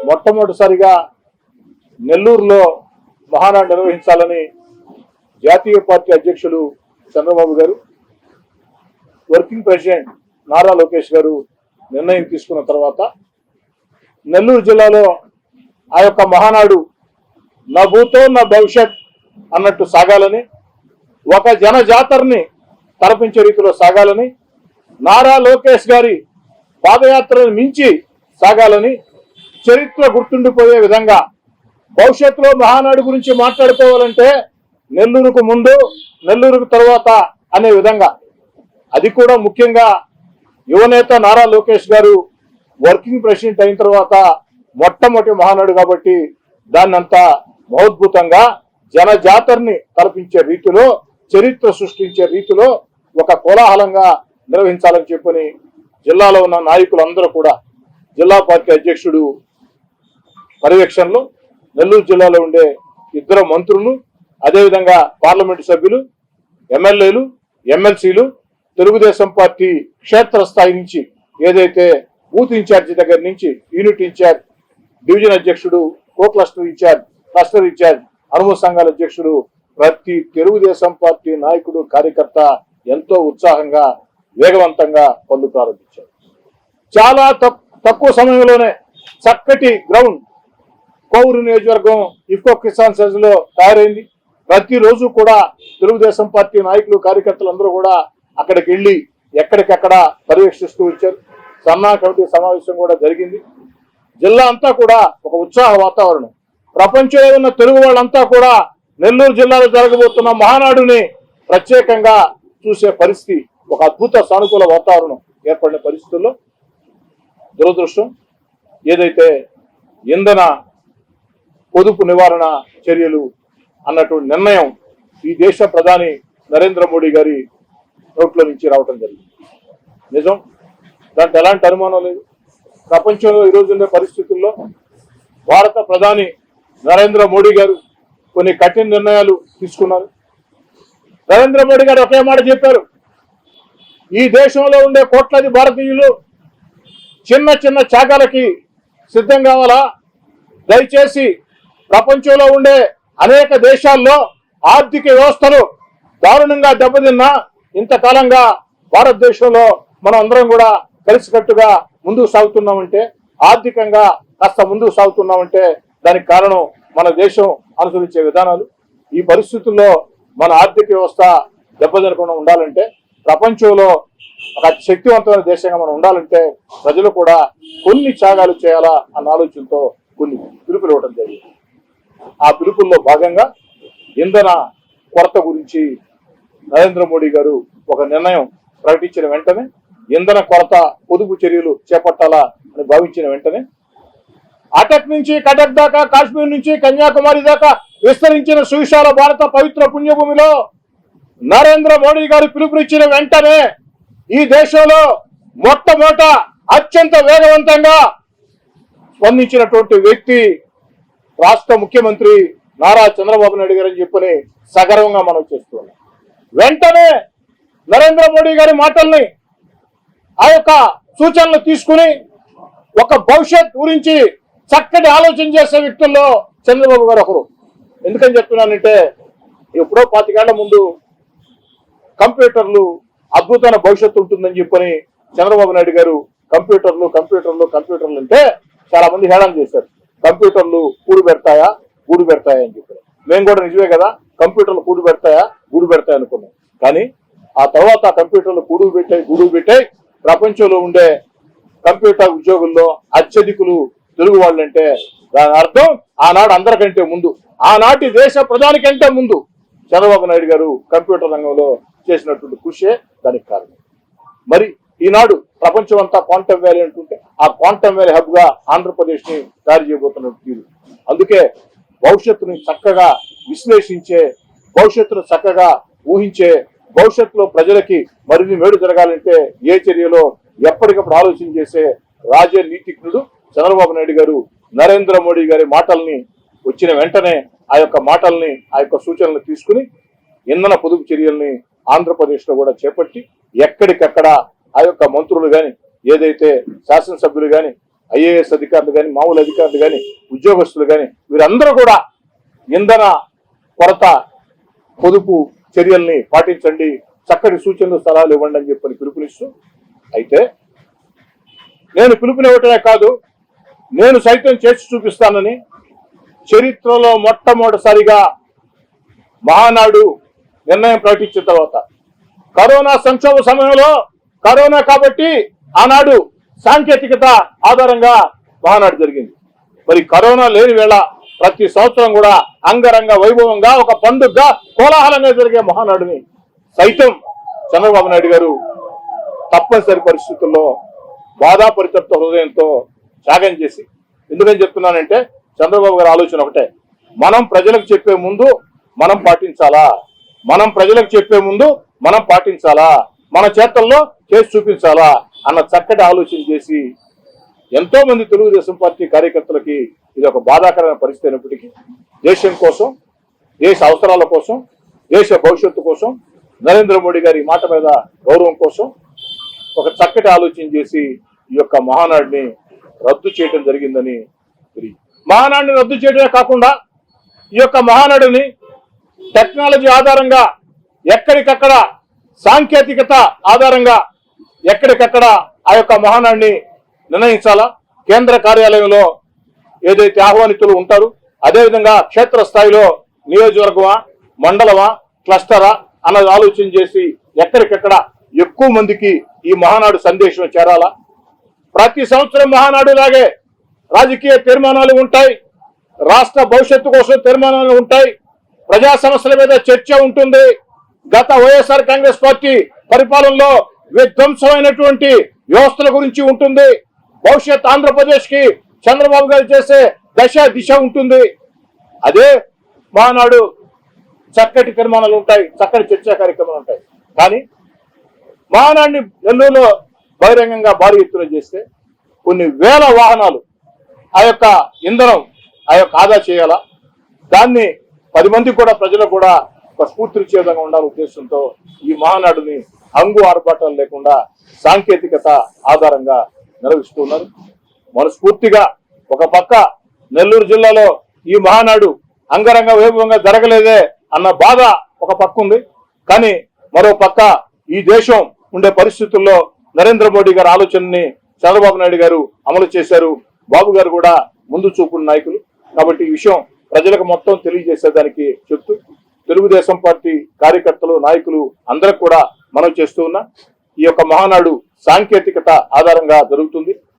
మొట్టమొదటిసారిగా నెల్లూరులో మహానాడు నిర్వహించాలని జాతీయ పార్టీ అధ్యక్షులు చంద్రబాబు గారు, వర్కింగ్ ప్రెసిడెంట్ నారా లోకేష్ గారు నిర్ణయం తీసుకున్న తర్వాత నెల్లూరు జిల్లాలో ఆ యొక్క మహానాడు నా భూతో నా భవిష్యత్ అన్నట్టు సాగాలని, ఒక జనజాతరని తలపించే రీతిలో సాగాలని, నారా లోకేష్ గారి పాదయాత్రను మించి సాగాలని, చరిత్ర గుర్తుండిపోయే విధంగా భవిష్యత్తులో మహానాడు గురించి మాట్లాడుకోవాలంటే నెల్లూరుకు ముందు నెల్లూరుకు తర్వాత అనే విధంగా, అది కూడా ముఖ్యంగా యువనేత నారా లోకేష్ గారు వర్కింగ్ ప్రెసిడెంట్ అయిన తర్వాత మొట్టమొదటి మహానాడు కాబట్టి దాన్నంతా మహోద్భుతంగా జనజాతరని కల్పించే రీతిలో, చరిత్ర సృష్టించే రీతిలో ఒక కోలాహలంగా నిర్వహించాలని చెప్పని జిల్లాలో ఉన్న నాయకులందరూ కూడా, జిల్లా పార్టీ అధ్యక్షుడు పర్యవేక్షణలో నెల్లూరు జిల్లాలో ఉండే 2 మంత్రులు, అదేవిధంగా పార్లమెంటు సభ్యులు, ఎమ్మెల్యేలు, ఎమ్మెల్సీలు, తెలుగుదేశం పార్టీ క్షేత్రస్థాయి నుంచి ఏదైతే బూత్ ఇన్ఛార్జి దగ్గర నుంచి యూనిట్ ఇన్ఛార్జ్, డివిజన్ అధ్యక్షుడు, co cluster in-charge, cluster in-charge, అనుమతి సంఘాల అధ్యక్షుడు, ప్రతి తెలుగుదేశం పార్టీ నాయకుడు, కార్యకర్త ఎంతో ఉత్సాహంగా వేగవంతంగా పనులు ప్రారంభించారు. చాలా తక్కువ సమయంలోనే చక్కటి గ్రౌండ్ కోవూరు నియోజకవర్గం ఇఫ్కో కిసాన్ సెజ్ లో తయారైంది. ప్రతిరోజు కూడా తెలుగుదేశం పార్టీ నాయకులు, కార్యకర్తలు అందరూ కూడా అక్కడికి వెళ్లి ఎక్కడికక్కడ పర్యవేక్షిస్తూ వచ్చారు. సన్నా కమిటీ సమావేశం కూడా జరిగింది. జిల్లా అంతా కూడా ఒక ఉత్సాహ వాతావరణం. ప్రపంచంలో ఉన్న తెలుగు వాళ్ళంతా కూడా నెల్లూరు జిల్లాలో జరగబోతున్న మహానాడుని ప్రత్యేకంగా చూసే పరిస్థితి, ఒక అద్భుత సానుకూల వాతావరణం ఏర్పడిన పరిస్థితుల్లో దురదృష్టం ఏదైతే ఇంధన పొదుపు నివారణ చర్యలు అన్నటువంటి నిర్ణయం ఈ దేశ ప్రధాని నరేంద్ర మోడీ గారి నోట్లో నుంచి రావటం జరిగింది. నిజం, దాంట్లో ఎలాంటి అనుమానం లేదు. ప్రపంచంలో ఈరోజు ఉండే పరిస్థితుల్లో భారత ప్రధాని నరేంద్ర మోడీ గారు కొన్ని కఠిన నిర్ణయాలు తీసుకున్నారు. నరేంద్ర మోడీ గారు ఒకే మాట చెప్పారు, ఈ దేశంలో ఉండే కోట్లాది భారతీయులు చిన్న చిన్న త్యాగాలకి సిద్ధం కావాలా? దయచేసి ప్రపంచంలో ఉండే అనేక దేశాల్లో ఆర్థిక వ్యవస్థలు దారుణంగా దెబ్బతిన్నా ఇంతకాలంగా భారతదేశంలో మనం అందరం కూడా కలిసికట్టుగా ముందుకు సాగుతున్నామంటే, ఆర్థికంగా కాస్త ముందుకు సాగుతున్నామంటే దానికి కారణం మన దేశం అనుసరించే విధానాలు. ఈ పరిస్థితుల్లో మన ఆర్థిక వ్యవస్థ దెబ్బతినకుండా ఉండాలంటే, ప్రపంచంలో ఒక శక్తివంతమైన దేశంగా మనం ఉండాలంటే ప్రజలు కూడా కొన్ని త్యాగాలు చేయాలా అన్న ఆలోచనతో కొన్ని పిలుపులు ఇవ్వడం జరిగింది. ఆ పిలుపుల్లో భాగంగా ఇంధన కొరత గురించి నరేంద్ర మోడీ గారు ఒక నిర్ణయం ప్రకటించిన వెంటనే, ఇంధన కొరత పొదుపు చర్యలు చేపట్టాలా అని భావించిన వెంటనే అటక్ నుంచి కటక్ దాకా, కాశ్మీర్ నుంచి కన్యాకుమారి దాకా విస్తరించిన సువిశాల భారత పవిత్ర పుణ్యభూమిలో నరేంద్ర మోడీ గారు పిలుపునిచ్చిన వెంటనే ఈ దేశంలో మొట్టమొదట అత్యంత వేగవంతంగా స్పందించినటువంటి వ్యక్తి రాష్ట్ర ముఖ్యమంత్రి నారా చంద్రబాబు నాయుడు గారు అని చెప్పని సగర్వంగా మనం చేస్తున్నాం. వెంటనే నరేంద్ర మోడీ గారి మాటల్ని, ఆ యొక్క సూచనలు తీసుకుని ఒక భవిష్యత్ గురించి చక్కటి ఆలోచన చేసే వ్యక్తుల్లో చంద్రబాబు గారు ఒకరు. ఎందుకని చెప్తున్నానంటే, ఎప్పుడో 25 ఏళ్ల ముందు కంప్యూటర్లు అద్భుతమైన భవిష్యత్తు ఉంటుందని చెప్పని చంద్రబాబు నాయుడు గారు కంప్యూటర్లు అంటే చాలా మంది హేళన చేశారు. కంప్యూటర్లు కూడు పెడతాయా అని చెప్పారు. మేము కూడా నిజమే కదా, కంప్యూటర్లు కూడు పెడతాయా అనుకున్నాం. కానీ ఆ తర్వాత కంప్యూటర్లు గూడు పెట్టాయి. ప్రపంచంలో ఉండే కంప్యూటర్ ఉద్యోగుల్లో అత్యధికులు తెలుగు వాళ్ళంటే దాని అర్థం ఆనాడు అందరికంటే ముందు, ఆనాటి దేశ ప్రధాని కంటే ముందు చంద్రబాబు నాయుడు గారు కంప్యూటర్ రంగంలో చేసినటువంటి కృషే దానికి కారణం. మరి ఈనాడు ప్రపంచం అంతా క్వాంటమ్ వ్యాలీ అంటుంటే ఆ క్వాంటమ్ వ్యాలీ హబ్ గా ఆంధ్రప్రదేశ్ ని తయారు చేయబోతున్న తీరు. అందుకే భవిష్యత్తుని చక్కగా విశ్లేషించే, భవిష్యత్తును చక్కగా ఊహించే, భవిష్యత్తులో ప్రజలకి మరిన్ని మేలు జరగాలంటే ఏ చర్యలో ఎప్పటికప్పుడు ఆలోచన చేసే రాజనీతిజ్ఞుడు చంద్రబాబు నాయుడు గారు నరేంద్ర మోడీ గారి మాటల్ని వచ్చిన వెంటనే ఆ యొక్క మాటల్ని, ఆ యొక్క సూచనలు తీసుకుని ఇంధన పొదుపు చర్యల్ని ఆంధ్రప్రదేశ్ లో కూడా చేపట్టి ఎక్కడికక్కడ ఆ యొక్క మంత్రులు కానీ, ఏదైతే శాసనసభ్యులు కానీ, ఐఏఎస్ అధికారులు కానీ, మామూలు అధికారులు కానీ, ఉద్యోగస్తులు కానీ వీరందరూ కూడా ఇంధన కొరత పొదుపు చర్యల్ని పాటించండి, చక్కటి సూచనలు సలహాలు ఇవ్వండి అని చెప్పని పిలుపునిస్తూ, అయితే నేను పిలుపునివ్వటమే కాదు, నేను సైతం చేసి చూపిస్తానని చరిత్రలో మొట్టమొదటిసారిగా మహానాడు నిర్ణయం ప్రకటించిన తర్వాత, కరోనా సంక్షోభ సమయంలో కరోనా కాబట్టి ఆనాడు సాంకేతికత ఆధారంగా మహానాడు జరిగింది. మరి కరోనా లేని వేళ ప్రతి సంవత్సరం కూడా అంగరంగ వైభవంగా ఒక పండుగగా కోలాహలంగా జరిగే మహానాడుని సైతం చంద్రబాబు నాయుడు గారు తప్పనిసరి పరిస్థితుల్లో బాధాపరితప్త హృదయంతో త్యాగం చేసి, ఎందుకని చెప్తున్నానంటే చంద్రబాబు గారి ఆలోచన ఒకటే, మనం ప్రజలకు చెప్పే ముందు మనం పాటించాలా, మనం ప్రజలకు చెప్పే ముందు మనం పాటించాలా, మన చేతల్లో చేసి చూపించాలా అన్న చక్కటి ఆలోచన చేసి ఎంతో మంది తెలుగుదేశం పార్టీ కార్యకర్తలకి ఇది ఒక బాధాకరమైన పరిస్థితి అయినప్పటికీ దేశం కోసం, దేశ అవసరాల కోసం, దేశ భవిష్యత్తు కోసం, నరేంద్ర మోడీ గారి మాట మీద గౌరవం కోసం ఒక చక్కటి ఆలోచన చేసి ఈ యొక్క మహానాడిని రద్దు చేయడం జరిగిందని. మహానాడిని రద్దు చేయడమే కాకుండా ఈ యొక్క మహానాడిని టెక్నాలజీ ఆధారంగా ఎక్కడికక్కడ, సాంకేతికత ఆధారంగా ఎక్కడికక్కడ ఆ యొక్క మహానాడిని నిర్ణయించాలా. కేంద్ర కార్యాలయంలో ఏదైతే ఆహ్వానితులు ఉంటారు, అదేవిధంగా క్షేత్రస్థాయిలో నియోజకవర్గమా, మండలమా, క్లస్టరా అన్నది ఆలోచన చేసి ఎక్కడికెక్కడ ఎక్కువ మందికి ఈ మహానాడు సందేశం చేరాలా. ప్రతి సంవత్సరం మహానాడు లాగే రాజకీయ తీర్మానాలు ఉంటాయి, రాష్ట్ర భవిష్యత్తు కోసం తీర్మానాలు ఉంటాయి, ప్రజా సమస్యల మీద చర్చ ఉంటుంది. గత వైఎస్ఆర్ కాంగ్రెస్ పార్టీ పరిపాలనలో విధ్వంసమైనటువంటి వ్యవస్థల గురించి ఉంటుంది. భవిష్యత్ ఆంధ్రప్రదేశ్ కి చంద్రబాబు గారు చేసే దశ దిశ ఉంటుంది. అదే మహానాడు చక్కటి తీర్మానాలు ఉంటాయి, చక్కటి చర్చా కార్యక్రమాలు ఉంటాయి. కానీ మహానాడిని నెల్లూరులో బహిరంగంగా భారీ ఎత్తున చేస్తే కొన్ని వేల వాహనాలు ఆ యొక్క ఇంధనం ఆ యొక్క ఆదా చేయాలా, దాన్ని 10 మంది కూడా ప్రజలకు కూడా ఒక స్ఫూర్తినిచ్చే విధంగా ఉండాలనే ఉద్దేశంతో ఈ మహానాడుని హంగు ఆర్భాటాలు లేకుండా సాంకేతికత ఆధారంగా నిర్వహిస్తున్నారు. మనస్ఫూర్తిగా ఒక పక్క నెల్లూరు జిల్లాలో ఈ మహానాడు అంగరంగ వైభవంగా జరగలేదే అన్న బాధ ఒక పక్క ఉంది. కానీ మరో పక్క ఈ దేశం ఉండే పరిస్థితుల్లో నరేంద్ర మోడీ గారి ఆలోచనని చంద్రబాబు నాయుడు గారు అమలు చేశారు. బాబు గారు కూడా ముందు చూపున్న నాయకులు కాబట్టి ఈ విషయం ప్రజలకు మొత్తం తెలియజేసేదానికి చెప్తూ తెలుగుదేశం పార్టీ కార్యకర్తలు, నాయకులు అందరికి కూడా మనం చేస్తూ ఉన్నా ఈ యొక్క మహానాడు సాంకేతికత ఆధారంగా జరుగుతుంది.